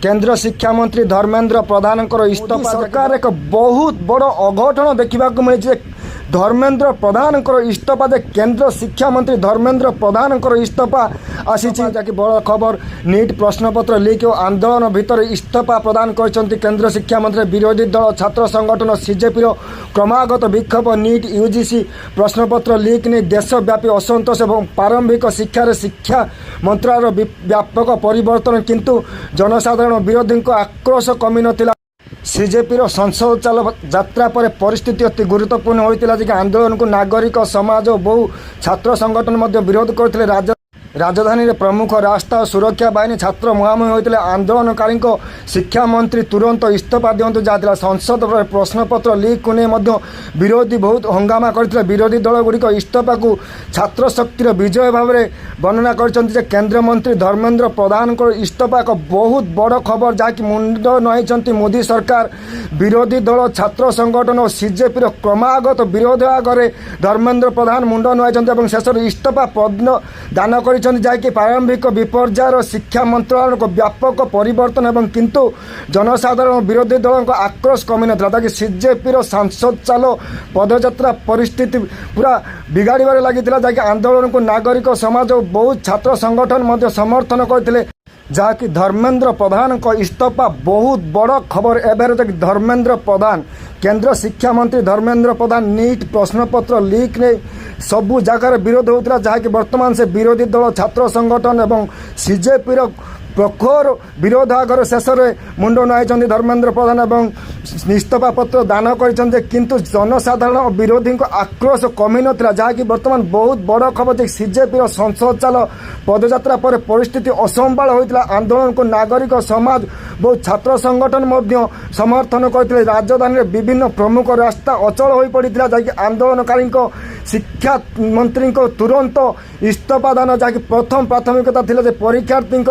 केंद्र शिक्षा मंत्री धर्मेंद्र प्रधान इस्तीफा सरकार एक बहुत बड़ अघटन देखा मिली। धर्मेंद्र प्रधान इस्तीफा दे केंद्र शिक्षा मंत्री धर्मेंद्र प्रधान इस्तीफा आसी बड़ खबर। नीट प्रश्नपत्र लीक और आंदोलन भितर इस्तीफा प्रदान कर केंद्र शिक्षा मंत्री। विरोधी दल छात्र संगठन सीजेपी क्रमागत विक्षोभ नीट यूजीसी प्रश्नपत्र लीक नहीं देशव्यापी असंतोष और प्रारंभिक शिक्षार शिक्षा मंत्रालय व्यापक परिवर्तन किंतु जनसाधारण विरोधी आक्रोश कमी नथिला। सीजेपी संसद चाल यात्रा पर परिस्थिति अति गुरुत्वपूर्ण होता है। आंदोलन को नागरिक समाज और बहु छात्र संगठन विरोध करते। राजधानी रे प्रमुख रास्ता और सुरक्षा बाहिनी छात्र मुहांमुही होते। आंदोलनकारी शिक्षा मंत्री तुरंत इस्तीफा दिंतु जहाँ संसद प्रश्नपत्र लीक को नहीं विरोधी बहुत हंगामा करते। विरोधी दल गुड़िक इस्तीफा को छात्र शक्तिर विजय भाव में वर्णना कर केंद्र मंत्री धर्मेंद्र प्रधान को इस्तीफा एक बहुत बड़ खबर जहाँकि मुंड नई मोदी सरकार। विरोधी दल छात्र संगठन और सीजेपी क्रमागत विरोध आगे धर्मेंद्र प्रधान मुंड नई शेष इस्तीफा दान कर जहाँकि प्रारंभिक विपर्यायर शिक्षा मंत्रालय को व्यापक परिवर्तन एवं किंतु जनसाधारण विरोधी दलों को आक्रोश कमी ना ताकि सीजेपी सांसद चाल पदयात्रा परिस्थिति पूरा बिगाड़ लगी जहाँकि आंदोलन को नागरिक समाज और बहुत छात्र संगठन समर्थन करते। जहाँकि धर्मेंद्र प्रधान को इस्तीफा बहुत बड़ खबर एवं धर्मेंद्र प्रधान केंद्र शिक्षा मंत्री धर्मेंद्र प्रधान नीट प्रश्नपत्र लीक ने सबू जगार विरोध होता जहाँकि वर्तमान से विरोधी दल छात्र संगठन एवं सीजेपी प्रखर विरोध आगर शेष मुंड नई धर्मेंद्र प्रधान एवं इस्तीफा पत्र दान कर किंतु जनसाधारण विरोधी आक्रोश कमी नाला जहाँकि वर्तमान बहुत बड़ खबर। सीजेपी संसद चाल पदयात्रा पर परिस्थिति असंभाल होता। आंदोलन को नागरिक समाज बहुत छात्र संगठन समर्थन करते। राजधानी विभिन्न प्रमुख रास्ता अचल हो पड़ा जहाँकि आंदोलनकारी शिक्षा मंत्री तुरंत इस्तीफा दान जहाँकि प्रथम प्राथमिकता थी परीक्षार्थी